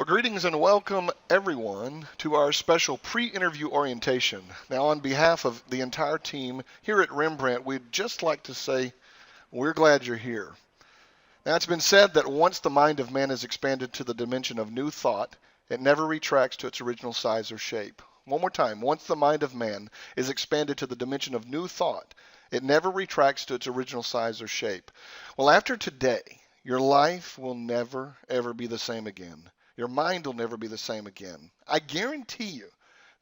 Greetings and welcome everyone to our special pre-interview orientation. Now, on behalf of the entire team here at Rembrandt, we'd just like to say we're glad you're here. Now, it's been said that once the mind of man is expanded to the dimension of new thought, it never retracts to its original size or shape. One more time, once the mind of man is expanded to the dimension of new thought, it never retracts to its original size or shape. Well, after today, your life will never, ever be the same again. Your mind will never be the same again. I guarantee you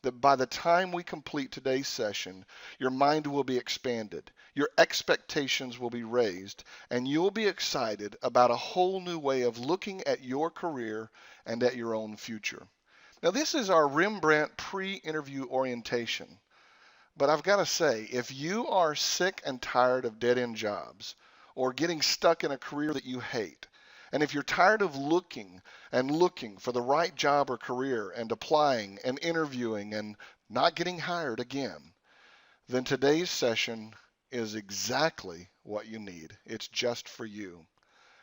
that by the time we complete today's session, your mind will be expanded, your expectations will be raised, and you'll be excited about a whole new way of looking at your career and at your own future. Now, this is our Rembrandt pre-interview orientation. But I've got to say, if you are sick and tired of dead-end jobs or getting stuck in a career that you hate, and if you're tired of looking for the right job or career and applying and interviewing and not getting hired again, then today's session is exactly what you need. It's just for you.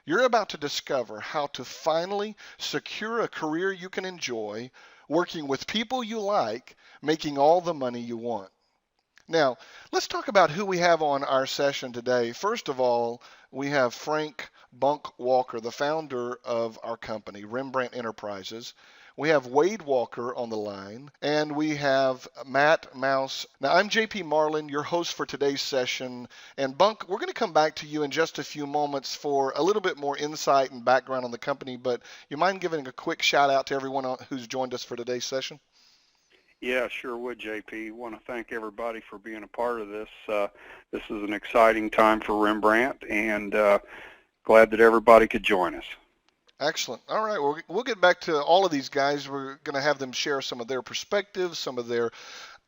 You're about to discover how to finally secure a career you can enjoy, working with people you like, making all the money you want. Now, let's talk about who we have on our session today. First of all, we have Frank Bunk Walker, the founder of our company, Rembrandt Enterprises. We have Wade Walker on the line, and we have Matt Mouse. Now, I'm JP Marlin, your host for today's session. And Bunk, we're going to come back to you in just a few moments for a little bit more insight and background on the company, but you mind giving a quick shout out to everyone who's joined us for today's session? Yeah, sure would, JP. Want to thank everybody for being a part of this. This is an exciting time for Rembrandt, and glad that everybody could join us. Excellent. All right, well, we'll get back to all of these guys. We're going to have them share some of their perspectives, some of their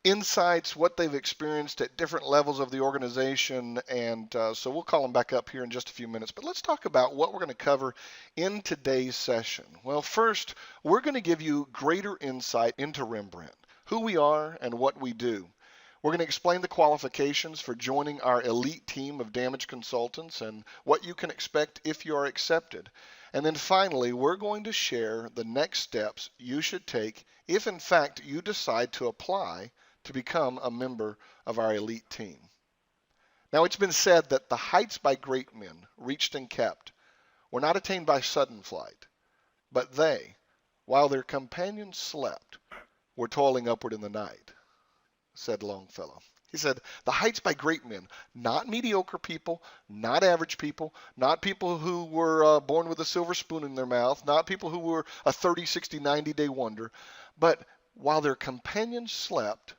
insights, what they've experienced at different levels of the organization, and so we'll call them back up here in just a few minutes. But let's talk about what we're going to cover in today's session. Well, first, we're going to give you greater insight into Rembrandt, who we are and what we do. We're going to explain the qualifications for joining our elite team of damage consultants and what you can expect if you are accepted. And then finally, we're going to share the next steps you should take if in fact you decide to apply to become a member of our elite team. Now, it's been said that the heights by great men reached and kept were not attained by sudden flight, but they, while their companions slept, were toiling upward in the night, said Longfellow. He said, the heights by great men, not mediocre people, not average people, not people who were born with a silver spoon in their mouth, not people who were a 30, 60, 90-day wonder, but while their companions slept,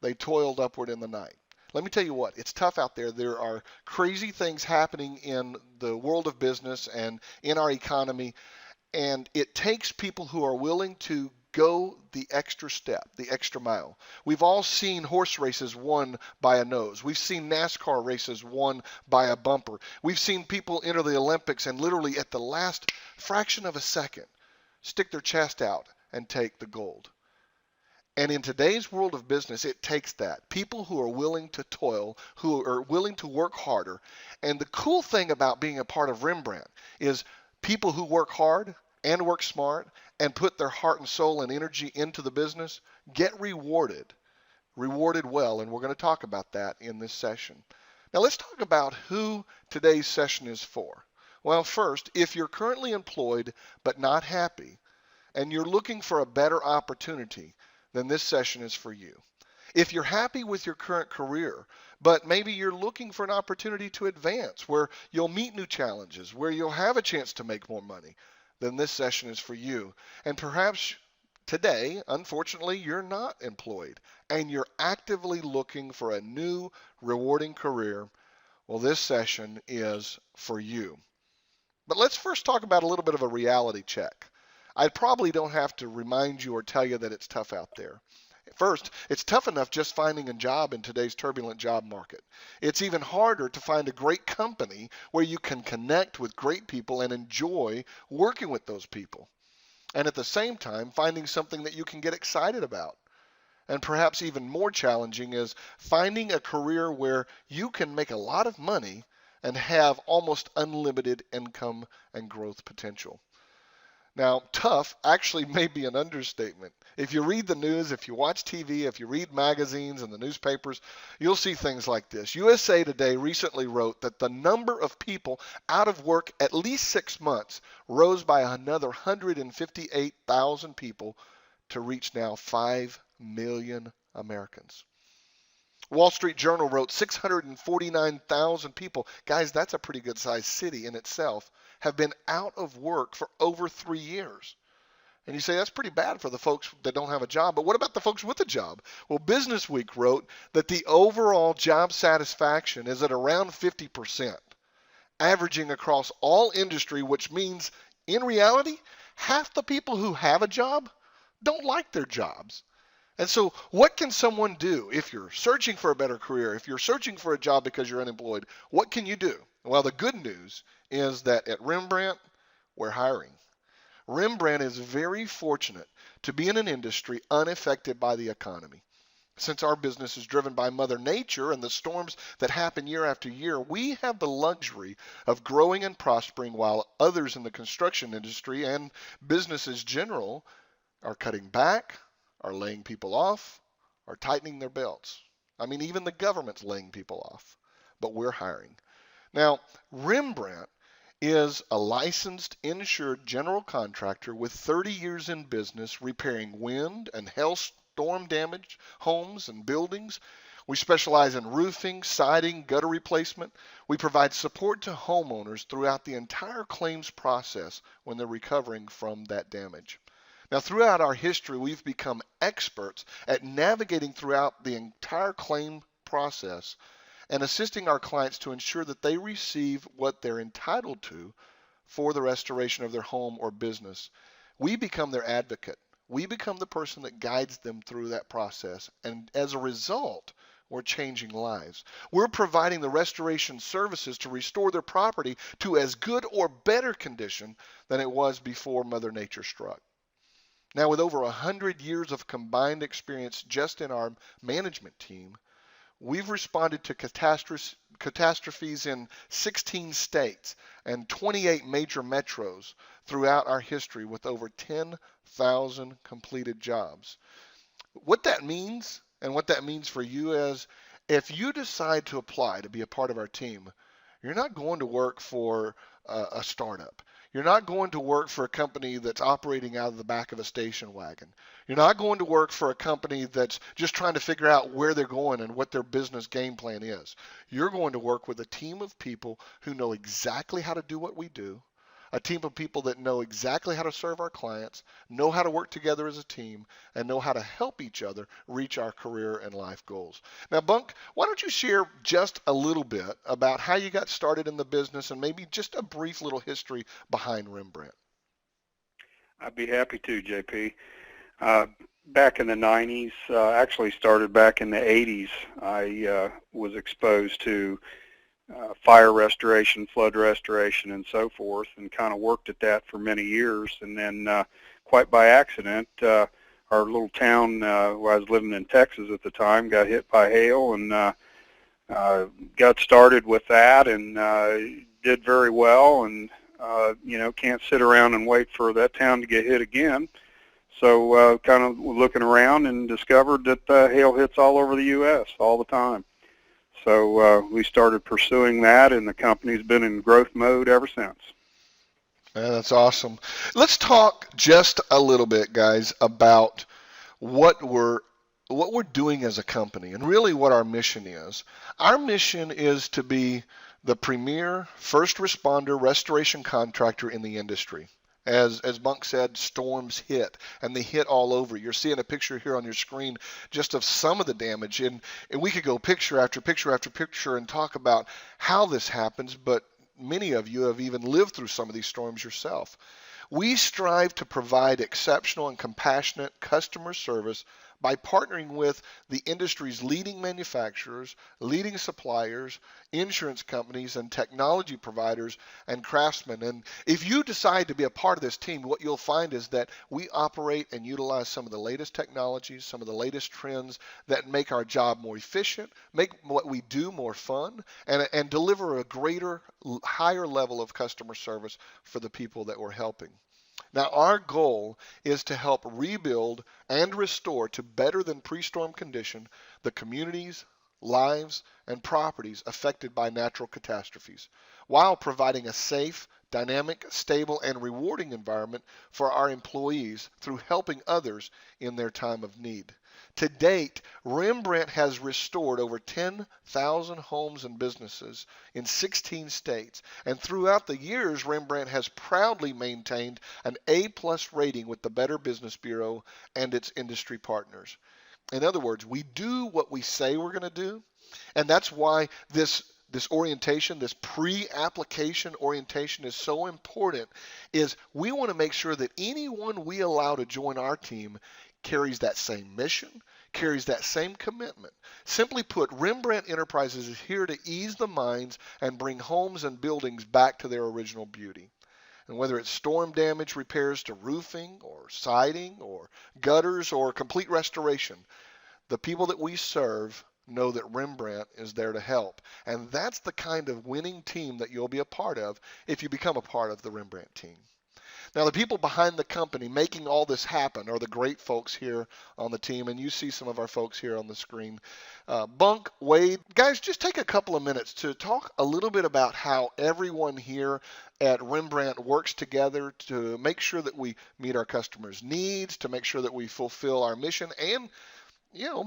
they toiled upward in the night. Let me tell you what, it's tough out there. There are crazy things happening in the world of business and in our economy, and it takes people who are willing to go the extra step, the extra mile. We've all seen horse races won by a nose. We've seen NASCAR races won by a bumper. We've seen people enter the Olympics and literally at the last fraction of a second stick their chest out and take the gold. And in today's world of business, it takes that. People who are willing to toil, who are willing to work harder. And the cool thing about being a part of Rembrandt is people who work hard and work smart and put their heart and soul and energy into the business get rewarded well, and we're going to talk about that in this session. Now let's talk about who today's session is for. Well, first, if you're currently employed but not happy and you're looking for a better opportunity, then this session is for you. If you're happy with your current career, but maybe you're looking for an opportunity to advance where you'll meet new challenges, where you'll have a chance to make more money, then this session is for you. And perhaps today, unfortunately, you're not employed and you're actively looking for a new, rewarding career. Well, this session is for you. But let's first talk about a little bit of a reality check. I probably don't have to remind you or tell you that it's tough out there. First, it's tough enough just finding a job in today's turbulent job market. It's even harder to find a great company where you can connect with great people and enjoy working with those people. And at the same time, finding something that you can get excited about. And perhaps even more challenging is finding a career where you can make a lot of money and have almost unlimited income and growth potential. Now, tough actually may be an understatement. If you read the news, if you watch TV, if you read magazines and the newspapers, you'll see things like this. USA Today recently wrote that the number of people out of work at least 6 months rose by another 158,000 people to reach now 5 million Americans. Wall Street Journal wrote 649,000 people. Guys, that's a pretty good sized city in itself, have been out of work for over 3 years. And you say that's pretty bad for the folks that don't have a job. But what about the folks with a job? Well, Business Week wrote that the overall job satisfaction is at around 50%, averaging across all industry, which means in reality, half the people who have a job don't like their jobs. And so, what can someone do if you're searching for a better career, if you're searching for a job because you're unemployed? What can you do? Well, the good news is that at Rembrandt, we're hiring. Rembrandt is very fortunate to be in an industry unaffected by the economy. Since our business is driven by Mother Nature and the storms that happen year after year, we have the luxury of growing and prospering while others in the construction industry and businesses general are cutting back, are laying people off, are tightening their belts. I mean, even the government's laying people off, but we're hiring. Now, Rembrandt is a licensed, insured general contractor with 30 years in business repairing wind and hail storm damaged homes and buildings. We specialize in roofing, siding, gutter replacement. We provide support to homeowners throughout the entire claims process when they're recovering from that damage. Now, throughout our history, we've become experts at navigating throughout the entire claim process and assisting our clients to ensure that they receive what they're entitled to for the restoration of their home or business. We become their advocate. We become the person that guides them through that process. And as a result, we're changing lives. We're providing the restoration services to restore their property to as good or better condition than it was before Mother Nature struck. Now, with over 100 years of combined experience just in our management team, we've responded to catastrophes in 16 states and 28 major metros throughout our history with over 10,000 completed jobs. What that means and what that means for you is if you decide to apply to be a part of our team, you're not going to work for a startup. You're not going to work for a company that's operating out of the back of a station wagon. You're not going to work for a company that's just trying to figure out where they're going and what their business game plan is. You're going to work with a team of people who know exactly how to do what we do, a team of people that know exactly how to serve our clients, know how to work together as a team, and know how to help each other reach our career and life goals. Now, Bunk, why don't you share just a little bit about how you got started in the business and maybe just a brief little history behind Rembrandt? I'd be happy to, JP. Back in the 90s, actually started back in the 80s, I was exposed to fire restoration, flood restoration, and so forth, and kind of worked at that for many years. And then quite by accident, our little town where I was living in Texas at the time got hit by hail, and got started with that and did very well, and can't sit around and wait for that town to get hit again. So kind of looking around and discovered that hail hits all over the U.S. all the time. So we started pursuing that, and the company's been in growth mode ever since. Yeah, that's awesome. Let's talk just a little bit, guys, about what we're doing as a company and really what our mission is. Our mission is to be the premier first responder restoration contractor in the industry. As Bunk said, storms hit, and they hit all over. You're seeing a picture here on your screen just of some of the damage, and we could go picture after picture after picture and talk about how this happens, but many of you have even lived through some of these storms yourself. We strive to provide exceptional and compassionate customer service by partnering with the industry's leading manufacturers, leading suppliers, insurance companies, and technology providers and craftsmen. And if you decide to be a part of this team, what you'll find is that we operate and utilize some of the latest technologies, some of the latest trends that make our job more efficient, make what we do more fun, and deliver a greater, higher level of customer service for the people that we're helping. Now, our goal is to help rebuild and restore to better than pre-storm condition the communities, lives, and properties affected by natural catastrophes, while providing a safe, dynamic, stable, and rewarding environment for our employees through helping others in their time of need. To date, Rembrandt has restored over 10,000 homes and businesses in 16 states, and throughout the years, Rembrandt has proudly maintained an A-plus rating with the Better Business Bureau and its industry partners. In other words, we do what we say we're going to do, and that's why this orientation, this pre-application orientation is so important, is we want to make sure that anyone we allow to join our team carries that same mission, carries that same commitment. Simply put, Rembrandt Enterprises is here to ease the minds and bring homes and buildings back to their original beauty. And whether it's storm damage repairs to roofing or siding or gutters or complete restoration, the people that we serve know that Rembrandt is there to help. And that's the kind of winning team that you'll be a part of if you become a part of the Rembrandt team. Now, the people behind the company making all this happen are the great folks here on the team, and you see some of our folks here on the screen. Bunk, Wade, guys, just take a couple of minutes to talk a little bit about how everyone here at Rembrandt works together to make sure that we meet our customers' needs, to make sure that we fulfill our mission, and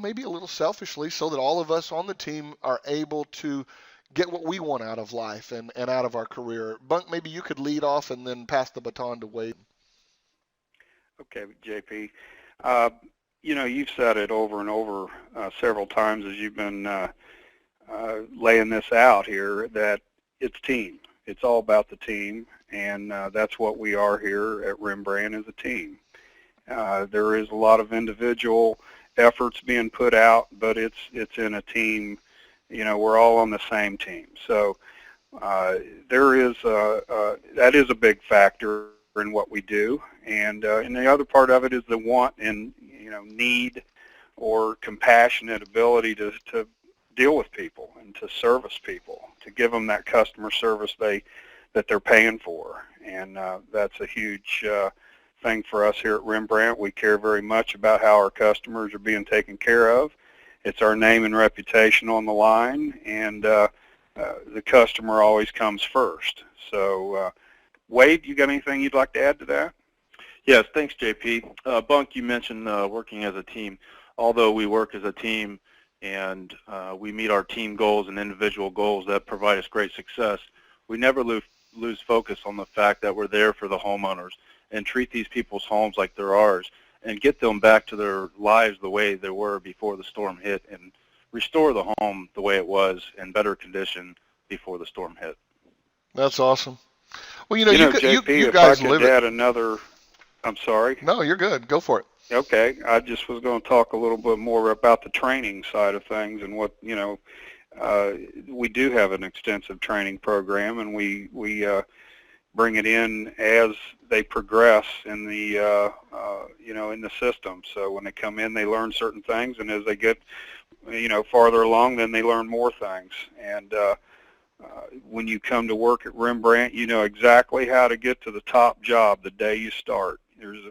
maybe a little selfishly, so that all of us on the team are able to get what we want out of life and out of our career. Bunk, maybe you could lead off and then pass the baton to Wade. Okay, JP. Uh, you've said it over and over several times as you've been laying this out here that it's team. It's all about the team, and that's what we are here at Rembrandt, is a team. There is a lot of individual efforts being put out, but it's in a team. We're all on the same team. So there is that is a big factor in what we do, and the other part of it is the want and need or compassionate ability to deal with people and to service people, to give them that customer service that they're paying for, and that's a huge thing for us here at Rembrandt. We care very much about how our customers are being taken care of. It's our name and reputation on the line, and the customer always comes first. So, Wade, you got anything you'd like to add to that? Yes, thanks, JP. Bunk, you mentioned working as a team. Although we work as a team and we meet our team goals and individual goals that provide us great success, we never lose focus on the fact that we're there for the homeowners and treat these people's homes like they're ours and get them back to their lives the way they were before the storm hit and restore the home the way it was in better condition before the storm hit. That's awesome. Well, JP, you if I guys could live add it. another, I'm sorry. No, you're good. Go for it. Okay, I just was going to talk a little bit more about the training side of things and what, we do have an extensive training program, and we bring it in as they progress in the in the system. So when they come in, they learn certain things, and as they get farther along, then they learn more things. And when you come to work at Rembrandt, you know exactly how to get to the top job the day you start.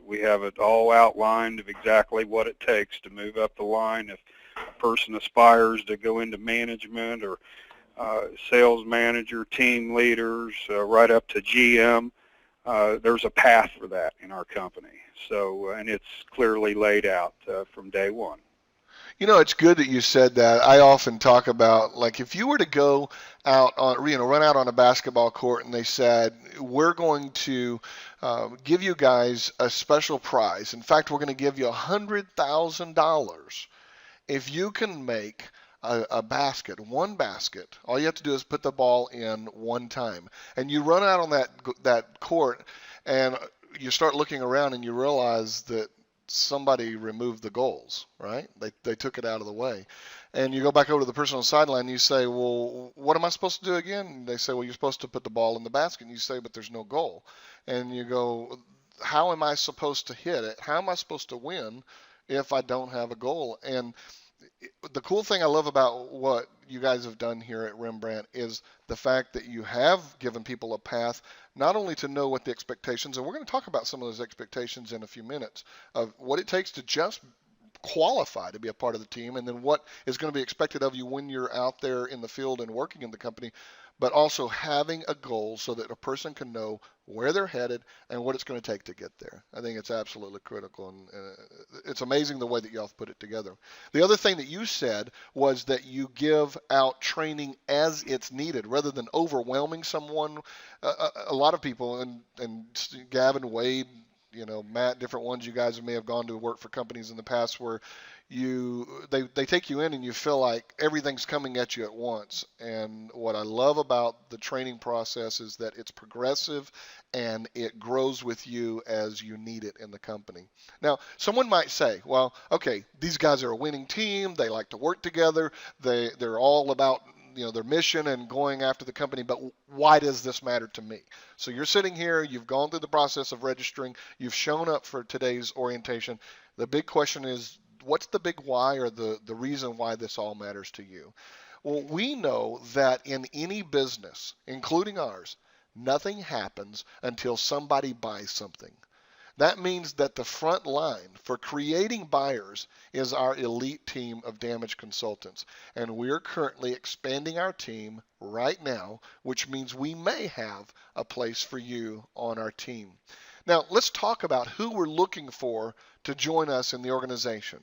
We have it all outlined of exactly what it takes to move up the line. If a person aspires to go into management or sales manager, team leaders, right up to GM, there's a path for that in our company. So, and it's clearly laid out from day one. It's good that you said that. I often talk about, like, if you were to go out on, run out on a basketball court and they said, we're going to give you guys a special prize. In fact, we're going to give you $100,000 if you can make a basket, one basket. All you have to do is put the ball in one time. And you run out on that court and you start looking around and you realize that somebody removed the goals, right? They took it out of the way. And you go back over to the person on the sideline and you say, well, what am I supposed to do again? And they say, well, you're supposed to put the ball in the basket. And you say, but there's no goal. And you go, how am I supposed to hit it? How am I supposed to win if I don't have a goal? And the cool thing I love about what you guys have done here at Rembrandt is the fact that you have given people a path not only to know what the expectations, and we're going to talk about some of those expectations in a few minutes, of what it takes to just qualify to be a part of the team, and then what is going to be expected of you when you're out there in the field and working in the company, but also having a goal so that a person can know where they're headed and what it's going to take to get there. I think it's absolutely critical, and it's amazing the way that y'all have put it together. The other thing that you said was that you give out training as it's needed rather than overwhelming someone. A lot of people, and Gavin, Wade, Matt, different ones, you guys may have gone to work for companies in the past where they take you in and you feel like everything's coming at you at once. And what I love about the training process is that it's progressive and it grows with you as you need it in the company. Now, someone might say, well, okay, these guys are a winning team, they like to work together, they're all about their mission and going after the company, but why does this matter to me? So you're sitting here, you've gone through the process of registering, you've shown up for today's orientation. The big question is, what's the big why, or the reason why this all matters to you? Well, we know that in any business, including ours, nothing happens until somebody buys something. That means that the front line for creating buyers is our elite team of damage consultants. And we're currently expanding our team right now, which means we may have a place for you on our team. Now, let's talk about who we're looking for to join us in the organization.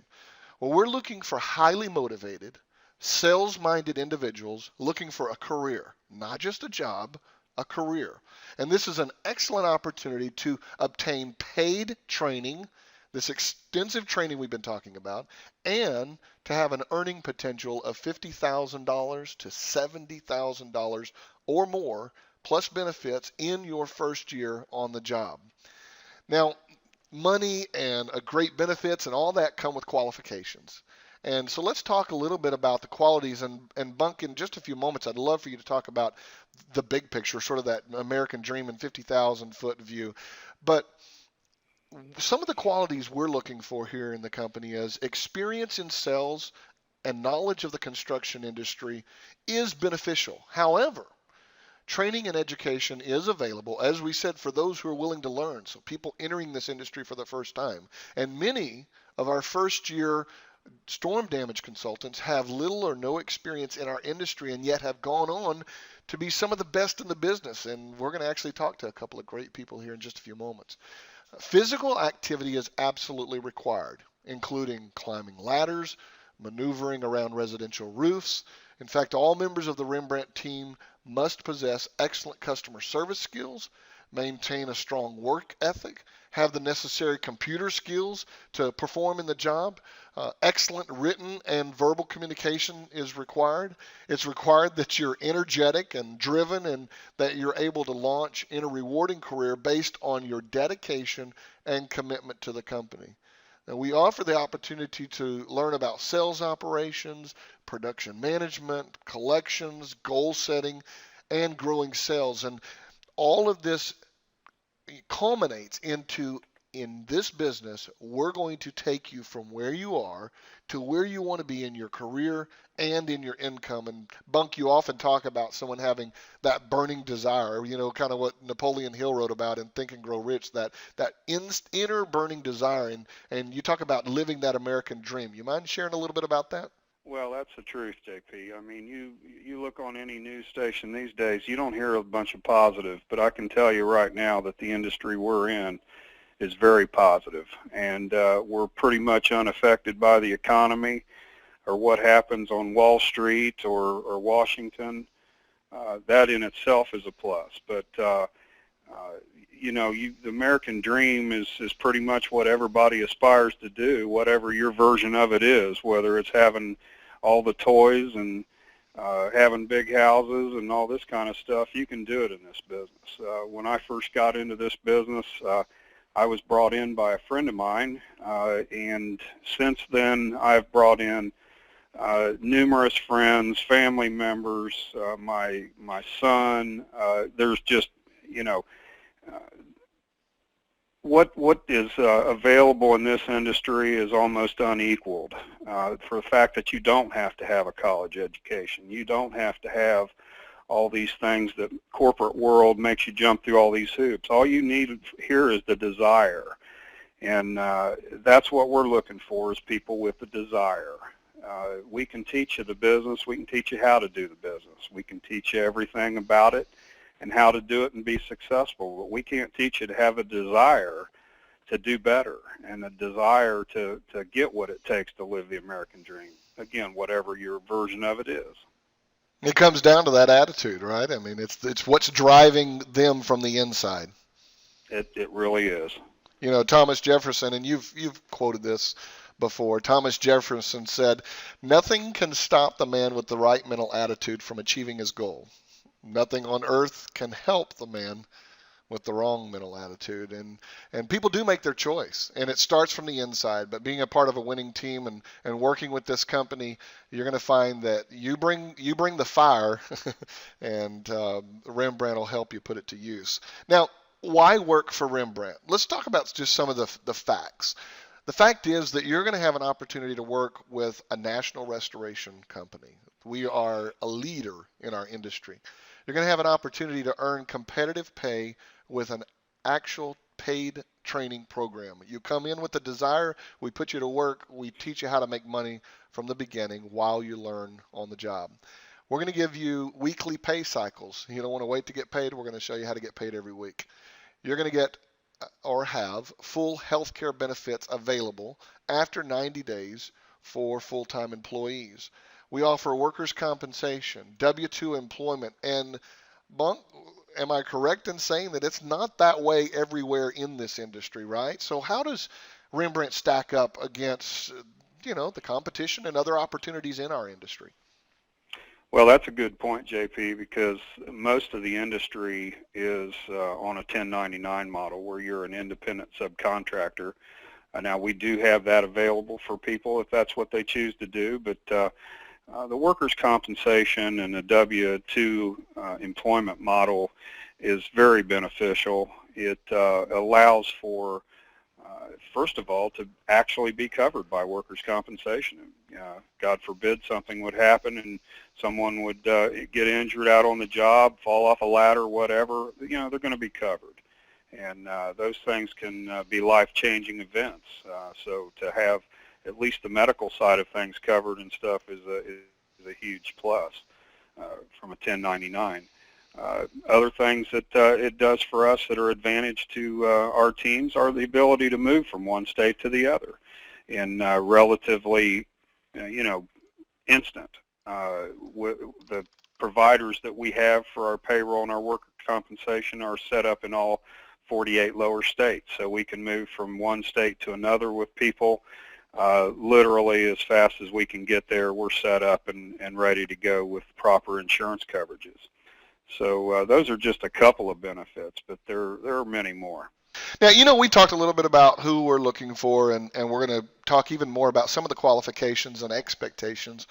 Well, we're looking for highly motivated, sales-minded individuals looking for a career, not just a job, a career. And this is an excellent opportunity to obtain paid training, this extensive training we've been talking about, and to have an earning potential of $50,000 to $70,000 or more, plus benefits in your first year on the job. Now, money and great benefits and all that come with qualifications. And so let's talk a little bit about the qualities, and Bunk, in just a few moments, I'd love for you to talk about the big picture, sort of that American dream and 50,000 foot view. But some of the qualities we're looking for here in the company is experience in sales and knowledge of the construction industry is beneficial. However, training and education is available, as we said, for those who are willing to learn, so people entering this industry for the first time. And many of our first year storm damage consultants have little or no experience in our industry and yet have gone on to be some of the best in the business. And we're going to actually talk to a couple of great people here in just a few moments. Physical activity is absolutely required, including climbing ladders, maneuvering around residential roofs. In fact, all members of the Rembrandt team must possess excellent customer service skills, maintain a strong work ethic, have the necessary computer skills to perform in the job. Excellent written and verbal communication is required. It's required that you're energetic and driven and that you're able to launch in a rewarding career based on your dedication and commitment to the company. Now, we offer the opportunity to learn about sales operations, production management, collections, goal setting, and growing sales. And all of this culminates into, in this business, we're going to take you from where you are to where you want to be in your career and in your income. And Bunk, you often talk about someone having that burning desire, kind of what Napoleon Hill wrote about in Think and Grow Rich, that inner burning desire. And you talk about living that American dream. You mind sharing a little bit about that? Well, that's the truth, JP. I mean, you look on any news station these days, you don't hear a bunch of positive, but I can tell you right now that the industry we're in is very positive, and we're pretty much unaffected by the economy or what happens on Wall Street or Washington. That in itself is a plus, but the American dream is pretty much what everybody aspires to do, whatever your version of it is, whether it's having all the toys and having big houses and all this kind of stuff. You can do it in this business. When I first got into this business, I was brought in by a friend of mine, and since then I've brought in numerous friends, family members, my son. There's just, what is available in this industry is almost unequaled for the fact that you don't have to have a college education. You don't have to have all these things that corporate world makes you jump through all these hoops. All you need here is the desire. And that's what we're looking for, is people with the desire. We can teach you the business. We can teach you how to do the business. We can teach you everything about it and how to do it and be successful. But we can't teach you to have a desire to do better and a desire to get what it takes to live the American dream. Again, whatever your version of it is. It comes down to that attitude, right? I mean, it's what's driving them from the inside. It really is. You know, Thomas Jefferson, and you've quoted this before. Thomas Jefferson said, "Nothing can stop the man with the right mental attitude from achieving his goal. Nothing on earth can help the man with the wrong mental attitude." And people do make their choice, and it starts from the inside. But being a part of a winning team and working with this company, you're going to find that you bring the fire, and Rembrandt will help you put it to use. Now, why work for Rembrandt? Let's talk about just some of the facts. The fact is that you're going to have an opportunity to work with a national restoration company. We are a leader in our industry. You're going to have an opportunity to earn competitive pay with an actual paid training program. You come in with a desire, we put you to work, we teach you how to make money from the beginning while you learn on the job. We're going to give you weekly pay cycles. You don't want to wait to get paid. We're going to show you how to get paid every week. You're going to get or have full health care benefits available after 90 days for full-time employees. We offer workers' compensation, W-2 employment, and Bunk, am I correct in saying that it's not that way everywhere in this industry, right? So how does Rembrandt stack up against, the competition and other opportunities in our industry? Well, that's a good point, JP, because most of the industry is on a 1099 model where you're an independent subcontractor. Now, we do have that available for people if that's what they choose to do, but the workers' compensation and the W-2 employment model is very beneficial. It allows for, first of all, to actually be covered by workers' compensation. God forbid something would happen and someone would get injured out on the job, fall off a ladder, whatever, they're going to be covered. And those things can be life-changing events. So to have at least the medical side of things covered and stuff is a huge plus from a 1099. Other things that it does for us that are advantage to our teams are the ability to move from one state to the other in relatively, instant. The providers that we have for our payroll and our worker compensation are set up in all 48 lower states, so we can move from one state to another with people literally as fast as we can get there. We're set up and ready to go with proper insurance coverages. So those are just a couple of benefits, but there are many more. Now, we talked a little bit about who we're looking for, and we're going to talk even more about some of the qualifications and expectations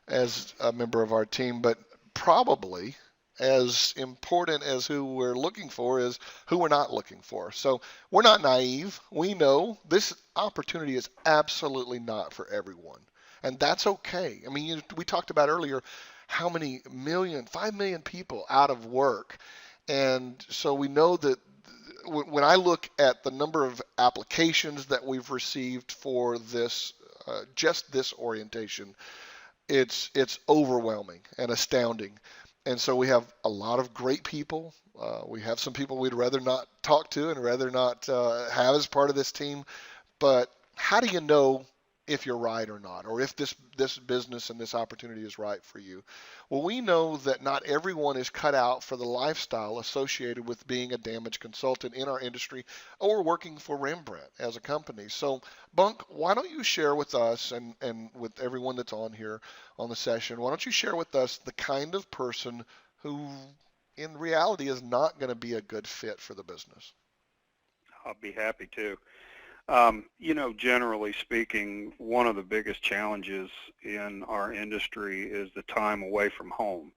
as a member of our team, but probably as important as who we're looking for is who we're not looking for. So we're not naive. We know this opportunity is absolutely not for everyone, and that's okay. I mean, we talked about earlier how many 5 million people out of work, and so we know that when I look at the number of applications that we've received for this, just this orientation, it's overwhelming and astounding. And so we have a lot of great people. We have some people we'd rather not talk to and rather not have as part of this team. But how do you know if you're right or not, or if this business and this opportunity is right for you? Well, we know that not everyone is cut out for the lifestyle associated with being a damage consultant in our industry or working for Rembrandt as a company. So, Bunk, why don't you share with us and with everyone that's on here on the session, why don't you share with us the kind of person who in reality is not going to be a good fit for the business? I'll be happy to. Generally speaking, one of the biggest challenges in our industry is the time away from home.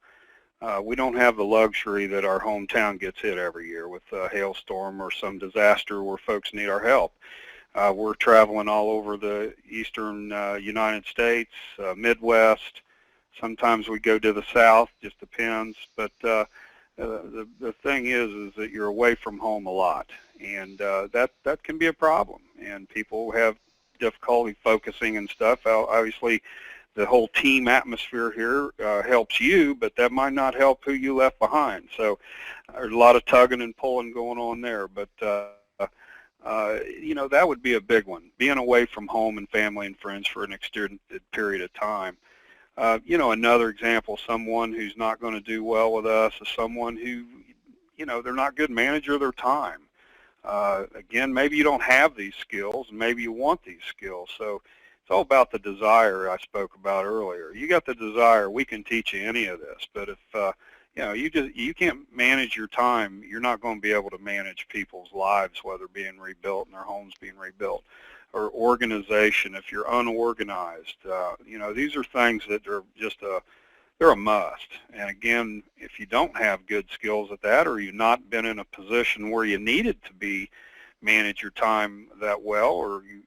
We don't have the luxury that our hometown gets hit every year with a hailstorm or some disaster where folks need our help. We're traveling all over the eastern United States, Midwest. Sometimes we go to the South, just depends. But the thing is that you're away from home a lot, and that can be a problem. And people have difficulty focusing and stuff. Obviously, the whole team atmosphere here helps you, but that might not help who you left behind. So there's a lot of tugging and pulling going on there. But that would be a big one, being away from home and family and friends for an extended period of time. Another example, someone who's not going to do well with us is someone who, they're not good manager of their time. Again, maybe you don't have these skills, and maybe you want these skills. So it's all about the desire I spoke about earlier. You got the desire, we can teach you any of this. But if you can't manage your time, you're not going to be able to manage people's lives, whether being rebuilt and their homes being rebuilt, or organization. If you're unorganized, these are things that are they're a must. And again, if you don't have good skills at that, or you've not been in a position where you needed to manage your time that well, or you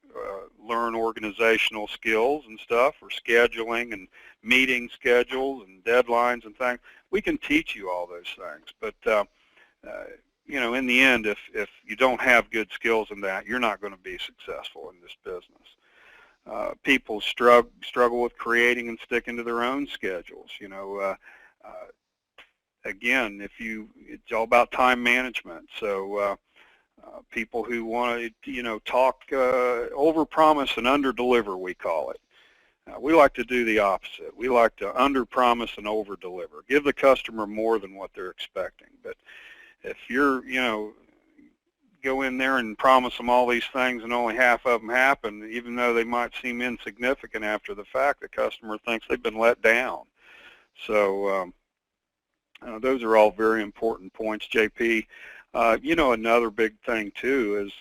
learn organizational skills and stuff, or scheduling and meeting schedules and deadlines and things, we can teach you all those things. But in the end, if you don't have good skills in that, you're not going to be successful in this business. People struggle with creating and sticking to their own schedules. Again, it's all about time management. So people who want to, talk, overpromise and underdeliver, we call it. We like to do the opposite. We like to underpromise and overdeliver. Give the customer more than what they're expecting. But if you're, go in there and promise them all these things and only half of them happen, even though they might seem insignificant after the fact, the customer thinks they've been let down. So those are all very important points, JP. Another big thing, too, is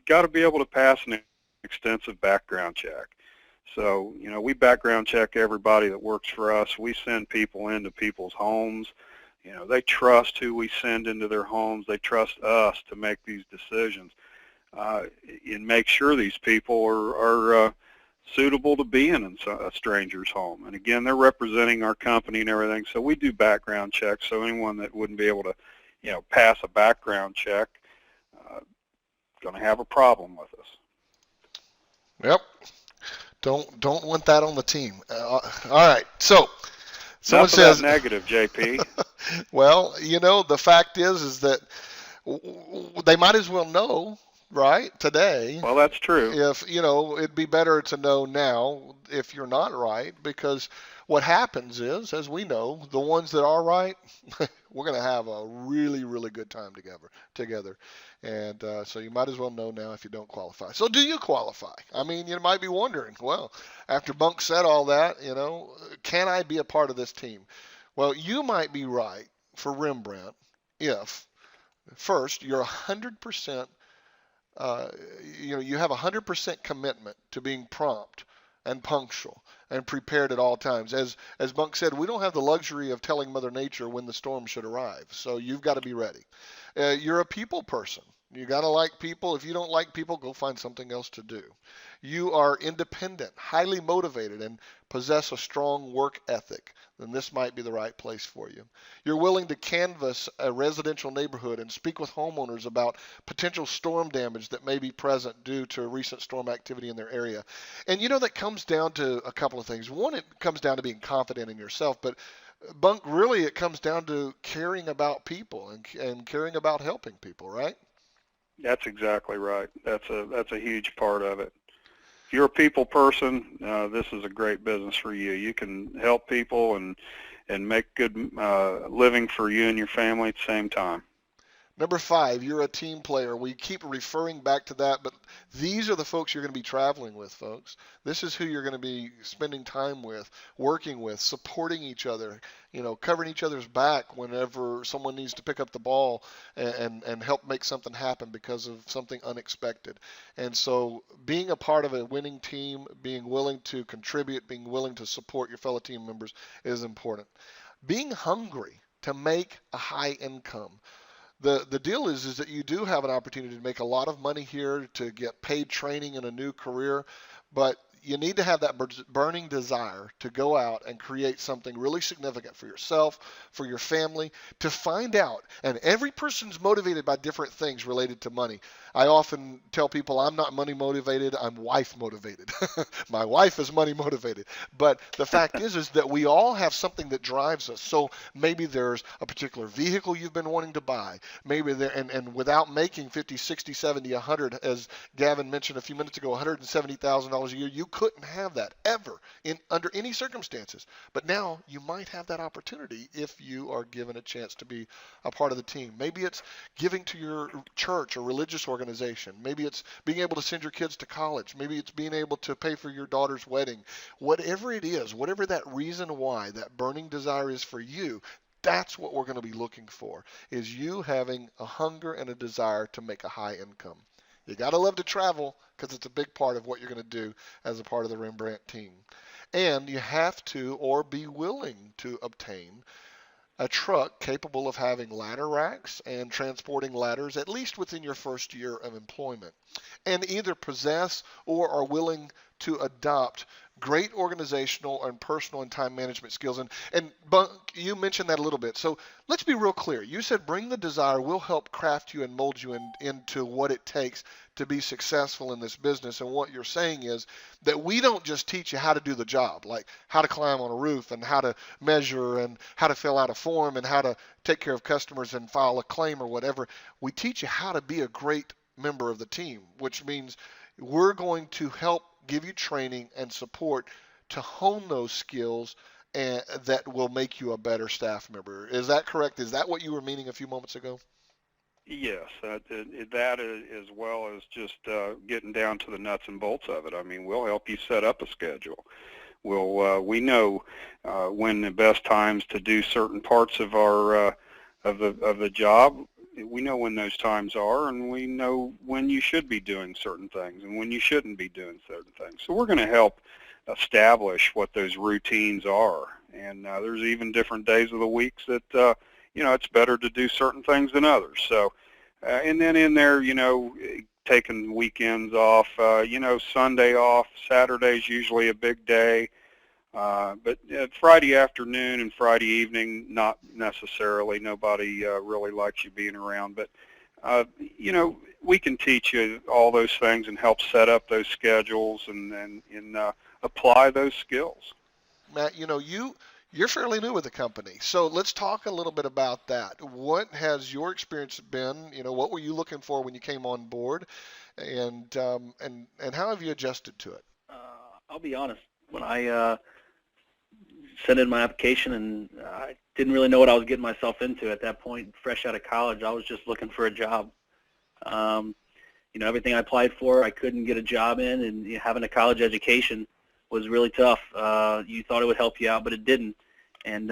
got to be able to pass an extensive background check. So, we background check everybody that works for us. We send people into people's homes. They trust who we send into their homes. They trust us to make these decisions and make sure these people are suitable to be in a stranger's home. And again, they're representing our company and everything. So we do background checks. So anyone that wouldn't be able to, pass a background check, going to have a problem with us. Yep. Don't want that on the team. All right. So someone says negative, JP. Well, the fact is that they might as well know, right, today. Well, that's true. If, it'd be better to know now if you're not right, because what happens is, as we know, the ones that are right, we're going to have a really, really good time together. And so you might as well know now if you don't qualify. So do you qualify? I mean, you might be wondering, well, after Bunk said all that, can I be a part of this team? Well, you might be right for Rembrandt if, first, you're 100%, you have 100% commitment to being prompt and punctual and prepared at all times. As Bunk said, we don't have the luxury of telling Mother Nature when the storm should arrive, so you've got to be ready. You're a people person. You got to like people. If you don't like people, go find something else to do. You are independent, highly motivated, and possess a strong work ethic, then this might be the right place for you. You're willing to canvass a residential neighborhood and speak with homeowners about potential storm damage that may be present due to recent storm activity in their area. And that comes down to a couple of things. One, it comes down to being confident in yourself, but Bunk, really it comes down to caring about people and caring about helping people, right? That's exactly right. That's a huge part of it. If you're a people person, this is a great business for you. You can help people and make good living for you and your family at the same time. Number 5, you're a team player. We keep referring back to that, but these are the folks you're going to be traveling with, folks. This is who you're going to be spending time with, working with, supporting each other, covering each other's back whenever someone needs to pick up the ball and help make something happen because of something unexpected. And so being a part of a winning team, being willing to contribute, being willing to support your fellow team members is important. being hungry to make a high income. The deal is that you do have an opportunity to make a lot of money here, to get paid training in a new career, but you need to have that burning desire to go out and create something really significant for yourself, for your family, to find out. And every person's motivated by different things related to money. I often tell people I'm not money motivated, I'm wife motivated. My wife is money motivated. But the fact is that we all have something that drives us. So maybe there's a particular vehicle you've been wanting to buy. Maybe there, and without making 50, 60, 70, 100, as Gavin mentioned a few minutes ago, $170,000 a year, you couldn't have that ever in under any circumstances. But now you might have that opportunity if you are given a chance to be a part of the team. Maybe it's giving to your church or religious organization. Maybe it's being able to send your kids to college. Maybe it's being able to pay for your daughter's wedding. Whatever it is, whatever that reason why, that burning desire is for you, that's what we're going to be looking for, is you having a hunger and a desire to make a high income. You got to love to travel because it's a big part of what you're going to do as a part of the Rembrandt team. And you have to, or be willing to, obtain a truck capable of having ladder racks and transporting ladders at least within your first year of employment, and either possess or are willing to adopt great organizational and personal and time management skills. And Bunk, you mentioned that a little bit. So let's be real clear. You said bring the desire. We'll help craft you and mold you into what it takes to be successful in this business. And what you're saying is that we don't just teach you how to do the job, like how to climb on a roof and how to measure and how to fill out a form and how to take care of customers and file a claim or whatever. We teach you how to be a great member of the team, which means we're going to help give you training and support to hone those skills and that will make you a better staff member. Is that correct? Is that what you were meaning a few moments ago? Yes, that as well as just getting down to the nuts and bolts of it. I mean, we'll help you set up a schedule. We know when the best times to do certain parts of our of the job. We know when those times are, and we know when you should be doing certain things and when you shouldn't be doing certain things. So we're going to help establish what those routines are. And there's even different days of the weeks that it's better to do certain things than others. So, and then in there, taking weekends off, Sunday off, Saturday's usually a big day. But Friday afternoon and Friday evening, not necessarily. Nobody really likes you being around. But, we can teach you all those things and help set up those schedules and apply those skills. Matt, you're fairly new with the company, so let's talk a little bit about that. What has your experience been? What were you looking for when you came on board, and how have you adjusted to it? I'll be honest. When I sent in my application, and I didn't really know what I was getting myself into at that point. Fresh out of college, I was just looking for a job. Everything I applied for, I couldn't get a job in, and having a college education was really tough. You thought it would help you out, but it didn't. And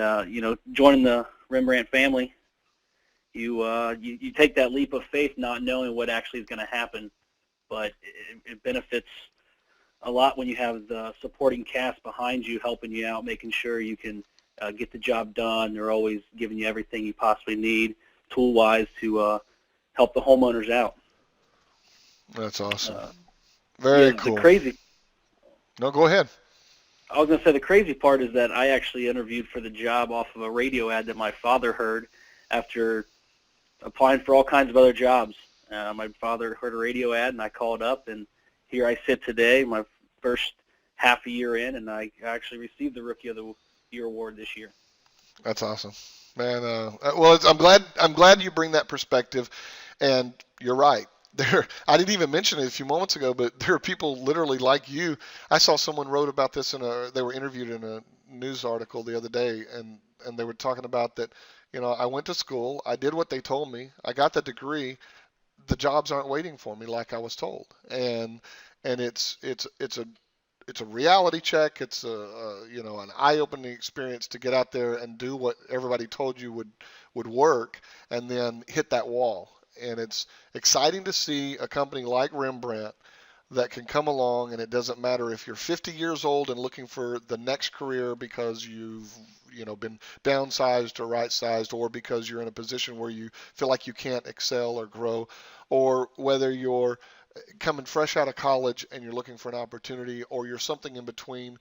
joining the Rembrandt family, you take that leap of faith, not knowing what actually is going to happen, but it benefits a lot when you have the supporting cast behind you, helping you out, making sure you can get the job done. They're always giving you everything you possibly need, tool-wise, to help the homeowners out. That's awesome. Very cool. No, go ahead. I was going to say the crazy part is that I actually interviewed for the job off of a radio ad that my father heard after applying for all kinds of other jobs. My father heard a radio ad, and I called up, and here I sit today, my first half a year in, and I actually received the Rookie of the Year award this year. That's awesome, man. Well, I'm glad you bring that perspective, and you're right. I didn't even mention it a few moments ago, but there are people literally like you. I saw someone wrote about this they were interviewed in a news article the other day, and they were talking about that. I went to school, I did what they told me, I got the degree. The jobs aren't waiting for me like I was told, and it's a reality check. It's an eye-opening experience to get out there and do what everybody told you would work, and then hit that wall. And it's exciting to see a company like Rembrandt that can come along, and it doesn't matter if you're 50 years old and looking for the next career because you've been downsized or right sized, or because you're in a position where you feel like you can't excel or grow, or whether you're coming fresh out of college and you're looking for an opportunity, or you're something in between.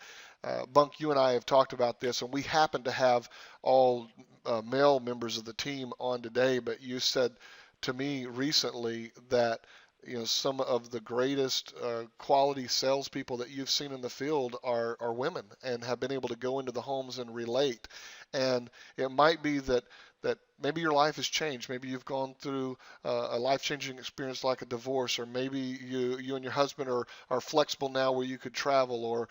Bunk, you and I have talked about this, and we happen to have all male members of the team on today, but you said to me recently that some of the greatest quality salespeople that you've seen in the field are women, and have been able to go into the homes and relate. And it might be that maybe your life has changed. Maybe you've gone through a life-changing experience like a divorce, or maybe you and your husband are flexible now where you could travel, or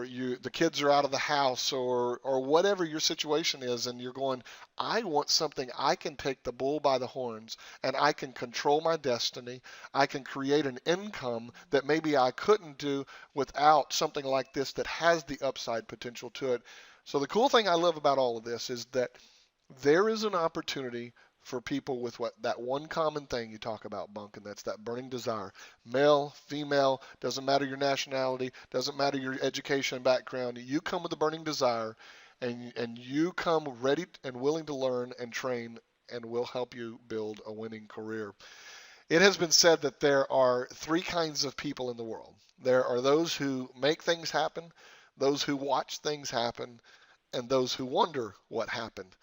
the kids are out of the house, or whatever your situation is, and you're going, I want something I can take the bull by the horns, and I can control my destiny. I can create an income that maybe I couldn't do without something like this that has the upside potential to it. So the cool thing I love about all of this is that there is an opportunity for people with that one common thing you talk about, Bunk, and that's that burning desire. Male, female, doesn't matter your nationality, doesn't matter your education and background. You come with a burning desire, and you come ready and willing to learn and train, and we'll help you build a winning career. It has been said that there are three kinds of people in the world. There are those who make things happen, those who watch things happen, and those who wonder what happened.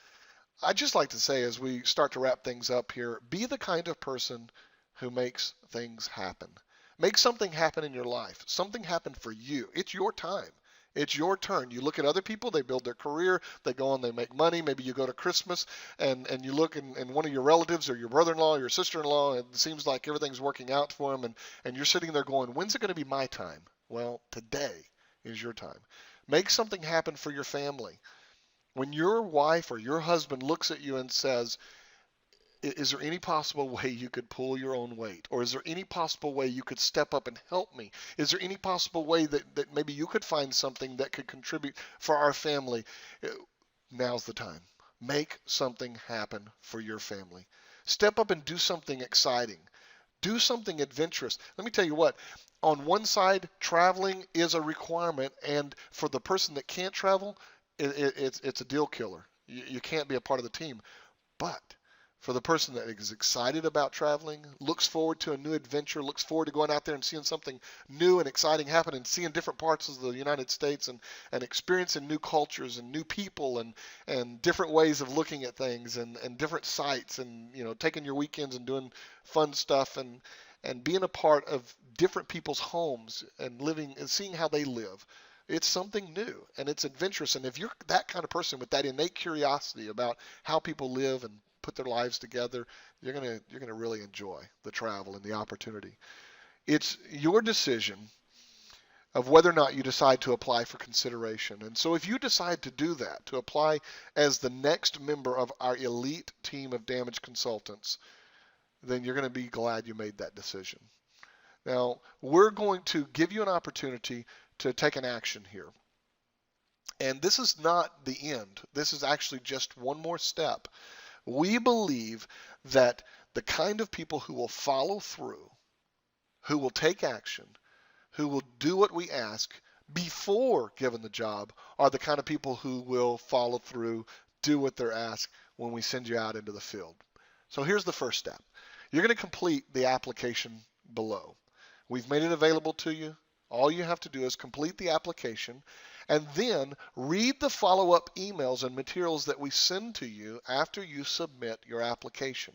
I'd just like to say, as we start to wrap things up here, be the kind of person who makes things happen. Make something happen in your life. Something happen for you. It's your time. It's your turn. You look at other people, they build their career, they go on, they make money. Maybe you go to Christmas and you look and one of your relatives or your brother-in-law or your sister-in-law, and it seems like everything's working out for them, and you're sitting there going, when's it going to be my time? Well, today is your time. Make something happen for your family. When your wife or your husband looks at you and says, is there any possible way you could pull your own weight? Or is there any possible way you could step up and help me? Is there any possible way that maybe you could find something that could contribute for our family? Now's the time. Make something happen for your family. Step up and do something exciting. Do something adventurous. Let me tell you what, on one side, traveling is a requirement, and for the person that can't travel, it's a deal killer. You can't be a part of the team. But for the person that is excited about traveling, looks forward to a new adventure, looks forward to going out there and seeing something new and exciting happen, and seeing different parts of the United States, and experiencing new cultures and new people, and different ways of looking at things, and different sites, and taking your weekends and doing fun stuff, and being a part of different people's homes and living and seeing how they live. It's something new, and it's adventurous. And if you're that kind of person with that innate curiosity about how people live and put their lives together, you're gonna really enjoy the travel and the opportunity. It's your decision of whether or not you decide to apply for consideration. And so if you decide to do that, to apply as the next member of our elite team of damage consultants, then you're going to be glad you made that decision. Now, we're going to give you an opportunity to take an action here. And this is not the end. This is actually just one more step. We believe that the kind of people who will follow through, who will take action, who will do what we ask before given the job, are the kind of people who will follow through, do what they're asked when we send you out into the field. So here's the first step. You're going to complete the application below. We've made it available to you. All you have to do is complete the application and then read the follow-up emails and materials that we send to you after you submit your application.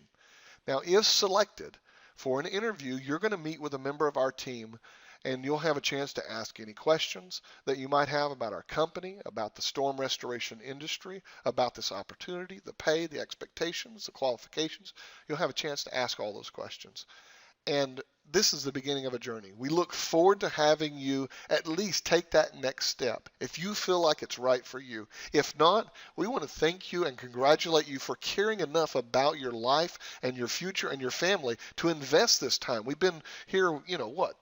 Now, if selected for an interview, you're going to meet with a member of our team, and you'll have a chance to ask any questions that you might have about our company, about the storm restoration industry, about this opportunity, the pay, the expectations, the qualifications. You'll have a chance to ask all those questions. And this is the beginning of a journey. We look forward to having you at least take that next step if you feel like it's right for you. If not, we want to thank you and congratulate you for caring enough about your life and your future and your family to invest this time. We've been here,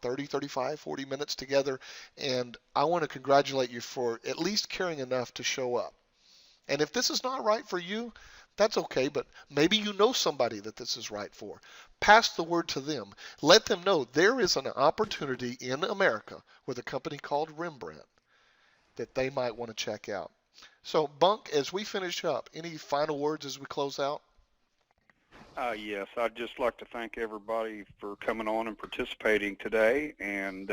30, 35, 40 minutes together, and I want to congratulate you for at least caring enough to show up. And if this is not right for you, That's okay, but maybe you know somebody that this is right for. Pass the word to them. Let them know there is an opportunity in America with a company called Rembrandt that they might want to check out. So, Bunk, as we finish up, any final words as we close out? Yes, I'd just like to thank everybody for coming on and participating today, and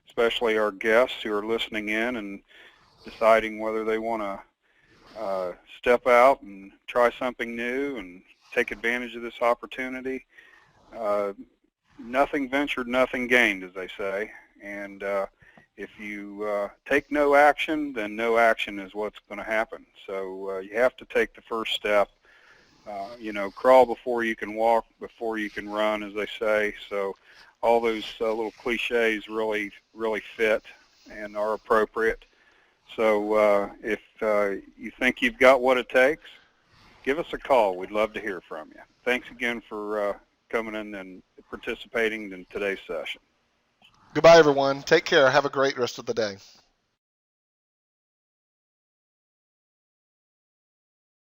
especially our guests who are listening in and deciding whether they want to step out and try something new and take advantage of this opportunity. Nothing ventured, nothing gained, as they say. And if you take no action, then no action is what's going to happen. So you have to take the first step. Crawl before you can walk, before you can run, as they say. So all those little cliches really, really fit and are appropriate. So if you think you've got what it takes, give us a call. We'd love to hear from you. Thanks again for coming in and participating in today's session. Goodbye, everyone. Take care. Have a great rest of the day.